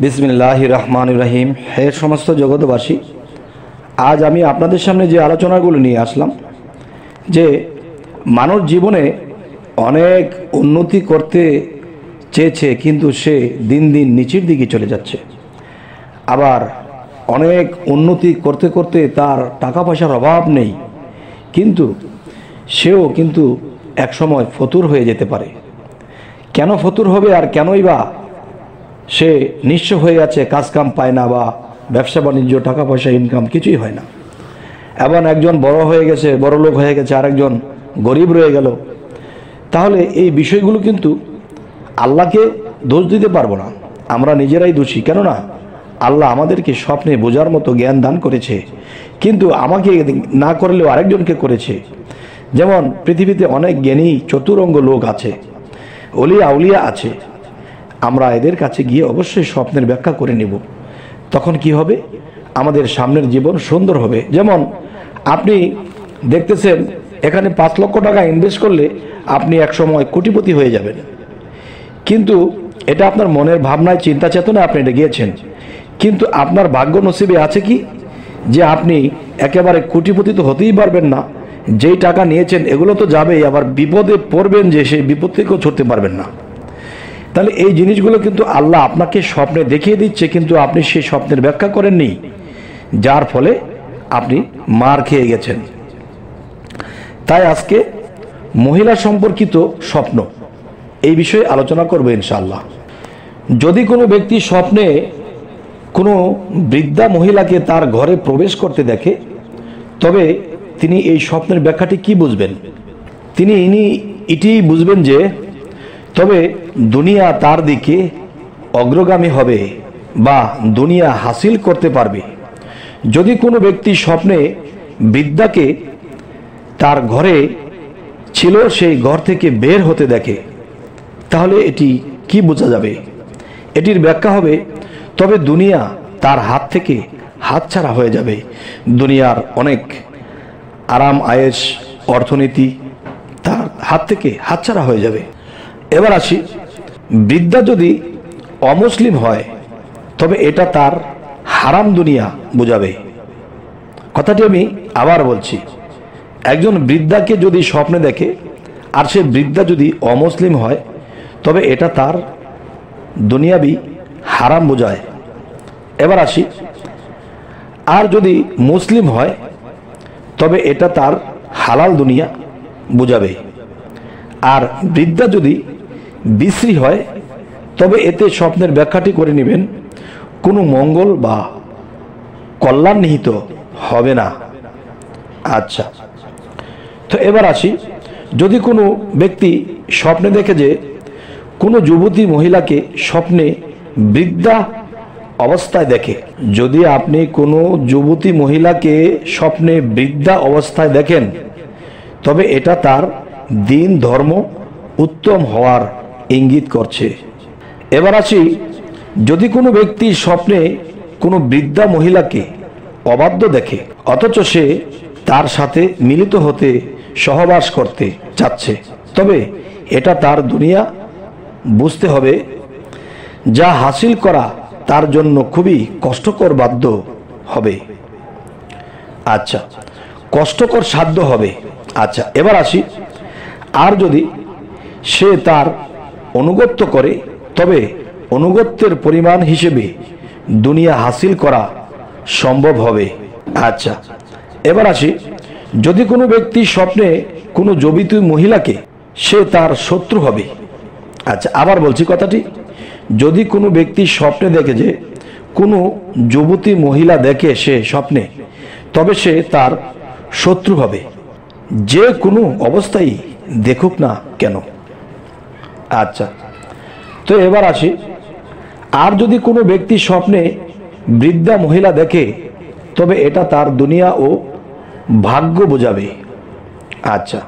বিসমিল্লাহির রহমানির রহিম। হে সমস্ত জগৎবাসী, আজ আমি আপনাদের সামনে যে আলোচনাগুলো নিয়ে আসলাম যে মানব জীবনে অনেক উন্নতি করতে চেয়েছে, কিন্তু সে দিন দিন নিচের দিকে চলে যাচ্ছে। আবার অনেক উন্নতি করতে করতে তার টাকা পয়সার অভাব নেই, কিন্তু সেও কিন্তু একসময় ফতুর হয়ে যেতে পারে। কেন ফতুর হবে আর কেনই বা সে নিঃস্ব হয়ে যাচ্ছে, কাজকাম পায় না, বা ব্যবসা বাণিজ্য টাকা পয়সা ইনকাম কিছুই হয় না। এবং একজন বড় হয়ে গেছে, বড় লোক হয়ে গেছে, আরেকজন গরিব রয়ে গেল। তাহলে এই বিষয়গুলো কিন্তু আল্লাহকে দোষ দিতে পারবো না, আমরা নিজেরাই দোষী। কেননা আল্লাহ আমাদেরকে স্বপ্নে বোঝার মতো জ্ঞান দান করেছে, কিন্তু আমাকে না করলেও আরেকজনকে করেছে। যেমন পৃথিবীতে অনেক জ্ঞানী চতুরঙ্গ লোক আছে, অলিয়া আউলিয়া আছে, আমরা এদের কাছে গিয়ে অবশ্যই স্বপ্নের ব্যাখ্যা করে নিব। তখন কি হবে? আমাদের সামনের জীবন সুন্দর হবে। যেমন আপনি দেখতেছেন এখানে 5 লক্ষ টাকা ইনভেস্ট করলে আপনি একসময় কোটিপতি হয়ে যাবেন, কিন্তু এটা আপনার মনের ভাবনায়, চিন্তা চেতনায় আপনি এটা গিয়েছেন, কিন্তু আপনার ভাগ্য নসিবে আছে কি যে আপনি একেবারে কোটিপতি তো হতেই পারবেন না। যেই টাকা নিয়েছেন এগুলো তো যাবেই, আবার বিপদে পড়বেন যে সেই বিপদ থেকেও ছুটতে পারবেন না। তাহলে এই জিনিসগুলো কিন্তু আল্লাহ আপনাকে স্বপ্নে দেখিয়ে দিচ্ছে, কিন্তু আপনি সেই স্বপ্নের ব্যাখ্যা করেননি, যার ফলে আপনি মার খেয়ে গেছেন। তাই আজকে মহিলা সম্পর্কিত স্বপ্ন এই বিষয়ে আলোচনা করব ইনশাআল্লাহ। যদি কোনো ব্যক্তি স্বপ্নে কোনো বৃদ্ধা মহিলাকে তার ঘরে প্রবেশ করতে দেখে, তবে তিনি এই স্বপ্নের ব্যাখ্যাটি কি বুঝবেন? তিনি এটি বুঝবেন যে তবে দুনিয়া তার দিকে অগ্রগামী হবে বা দুনিয়া হাসিল করতে পারবে। যদি কোনো ব্যক্তি স্বপ্নে বৃদ্ধাকে তার ঘরে ছিল সেই ঘর থেকে বের হতে দেখে, তাহলে এটি কি বোঝা যাবে? এটির ব্যাখ্যা হবে তবে দুনিয়া তার হাত থেকে হাতছাড়া হয়ে যাবে, দুনিয়ার অনেক আরাম আয়েশ অর্থনীতি তার হাত থেকে হাতছাড়া হয়ে যাবে। এবার আসি, বৃদ্ধা যদি অমুসলিম হয় তবে এটা তার হারাম দুনিয়া বোঝাবে। কথাটি আমি আবার বলছি, একজন বৃদ্ধাকে যদি স্বপ্নে দেখে আর সে বৃদ্ধা যদি অমুসলিম হয় তবে এটা তার দুনিয়াবি হারাম বোঝায়। এবার আসি, আর যদি মুসলিম হয় তবে এটা তার হালাল দুনিয়া বোঝাবে। আর বৃদ্ধা যদি বিশ্রী হয় তবে এতে স্বপ্নের ব্যাখ্যাটি করে নেবেন কোনো মঙ্গল বা কল্যাণ নিহিত হবে না। আচ্ছা, তো এবার আসি, যদি কোনো ব্যক্তি স্বপ্নে দেখে যে কোনো যুবতী মহিলাকে স্বপ্নে বৃদ্ধা অবস্থায় দেখে, যদি আপনি কোনো যুবতী মহিলাকে স্বপ্নে বৃদ্ধা অবস্থায় দেখেন তবে এটা তার দিন ধর্ম উত্তম হওয়ার ইঙ্গিত করছে। এবার আসি, যদি কোনো ব্যক্তি স্বপ্নে কোনো বৃদ্ধা মহিলাকে অবাধ্য দেখে অথচ সে তার সাথে মিলিত হতে সহবাস করতে চাচ্ছে, তবে এটা তার দুনিয়া বুঝতে হবে, যা হাসিল করা তার জন্য খুবই কষ্টকর বাধ্য হবে। আচ্ছা, কষ্টকর সাধ্য হবে। আচ্ছা, এবার আসি, আর যদি সে তার অনুগত্য করে তবে অনুগত্যের পরিমাণ হিসেবে দুনিয়া হাসিল করা সম্ভব হবে। আচ্ছা, এবার আসি, যদি কোনো ব্যক্তি স্বপ্নে কোনো যুবতী মহিলাকে সে তার শত্রু হবে। আচ্ছা, আবার বলছি কথাটি, যদি কোনো ব্যক্তি স্বপ্নে দেখে যে কোনো যুবতী মহিলা দেখে সে স্বপ্নে, তবে সে তার শত্রু হবে, যে কোনো অবস্থায় দেখুক না কেন। আচ্ছা, তো এবার আসি, আর যদি কোনো ব্যক্তি স্বপ্নে বৃদ্ধা মহিলা দেখে তবে এটা তার দুনিয়া ও ভাগ্য বোঝাবে। আচ্ছা,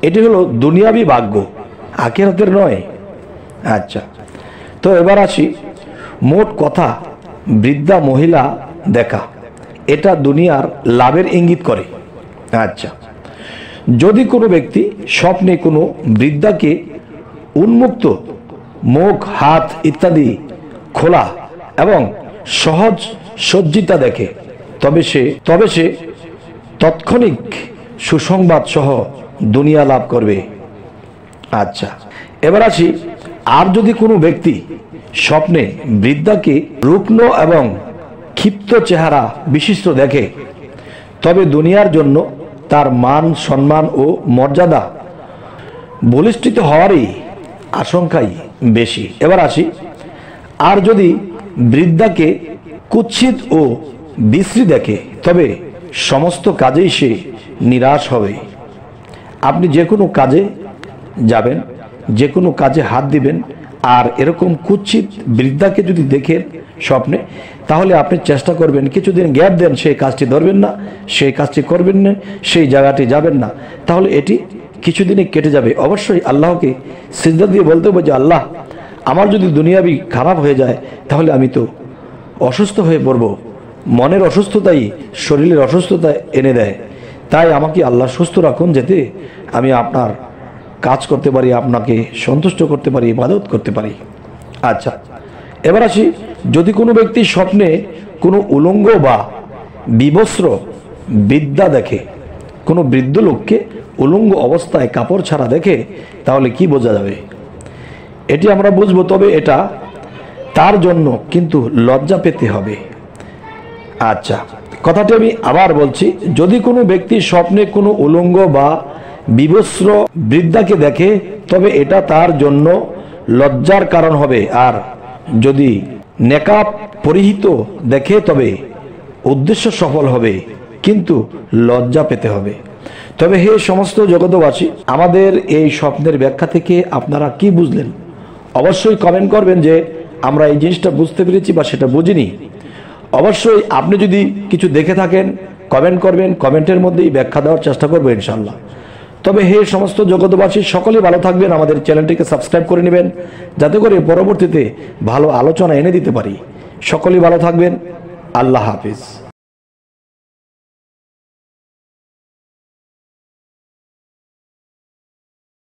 এটি হলো দুনিয়াবি ভাগ্য, আখিরাতের নয়। আচ্ছা, তো এবার আসি, মোট কথা বৃদ্ধা মহিলা দেখা এটা দুনিয়ার লাভের ইঙ্গিত করে। আচ্ছা, যদি কোনো ব্যক্তি স্বপ্নে কোনো বৃদ্ধাকে উন্মুক্ত মুখ হাত ইত্যাদি খোলা এবং সহজ সজ্জিতা দেখে তবে সে তাৎক্ষণিক সুসংবাদ সহ দুনিয়া লাভ করবে। আচ্ছা, এবার আসি, আর যদি কোনো ব্যক্তি স্বপ্নে বৃদ্ধাকে রুগ্ন এবং ক্ষিপ্ত চেহারা বিশিষ্ট দেখে, তবে দুনিয়ার জন্য তার মান সম্মান ও মর্যাদা বলিষ্ঠিত হওয়ারই আশঙ্কাই বেশি। এবার আসি, আর যদি বৃদ্ধাকে কুৎসিত ও বিশ্রী দেখে, তবে সমস্ত কাজেই সে নিরাশ হবে। আপনি যে কোনো কাজে যাবেন, যে কোনো কাজে হাত দিবেন, আর এরকম কুৎসিত বৃদ্ধাকে যদি দেখেন স্বপ্নে, তাহলে আপনি চেষ্টা করবেন কিছুদিন গ্যাপ দেন, সেই কাজটি ধরবেন না, সেই কাজটি করবেন না, সেই জায়গাটি যাবেন না, তাহলে এটি কিছুদিনে কেটে যাবে। অবশ্যই আল্লাহকে সিজদা দিয়ে বলতে হবে যে আল্লাহ, আমার যদি দুনিয়াবি খারাপ হয়ে যায় তাহলে আমি তো অসুস্থ হয়ে পড়ব। মনের অসুস্থতাই শরীরের অসুস্থতা এনে দেয়, তাই আমাকে আল্লাহ সুস্থ রাখুন, যাতে আমি আপনার কাজ করতে পারি, আপনাকে সন্তুষ্ট করতে পারি, ইবাদত করতে পারি। আচ্ছা, এবার আসি, যদি কোনো ব্যক্তি স্বপ্নে কোনো উলঙ্গ বা বিবস্ত্র বৃদ্ধা দেখে, কোনো বৃদ্ধ লোককে উলঙ্গ অবস্থায় কাপড় ছাড়া দেখে, তাহলে কি বোঝা যাবে? এটি আমরা বুঝবো, তবে এটা তার জন্য কিন্তু লজ্জা পেতে হবে। আচ্ছা, কথাটি আমি আবার বলছি, যদি কোনো ব্যক্তি স্বপ্নে কোনো উলঙ্গ বা বিবস্ত্র বৃদ্ধাকে দেখে, তবে এটা তার জন্য লজ্জার কারণ হবে। আর যদি নেকাব পরিহিত দেখে, তবে উদ্দেশ্য সফল হবে, কিন্তু লজ্জা পেতে হবে। তবে হে সমস্ত জগতবাসী, আমাদের এই স্বপ্নের ব্যাখ্যা থেকে আপনারা কি বুঝলেন? অবশ্যই কমেন্ট করবেন যে আমরা এই জিনিসটা বুঝতে পেরেছি বা সেটা বুঝিনি। অবশ্যই আপনি যদি কিছু দেখে থাকেন কমেন্ট করবেন, কমেন্টের মধ্যেই ব্যাখ্যা দেওয়ার চেষ্টা করবো ইনশাল্লাহ। তবে হে সমস্ত জগতবাসী, সকলেই ভালো থাকবেন, আমাদের চ্যানেলটিকে সাবস্ক্রাইব করে নেবেন, যাতে করে পরবর্তীতে ভালো আলোচনা এনে দিতে পারি। সকলেই ভালো থাকবেন, আল্লাহ হাফিজ।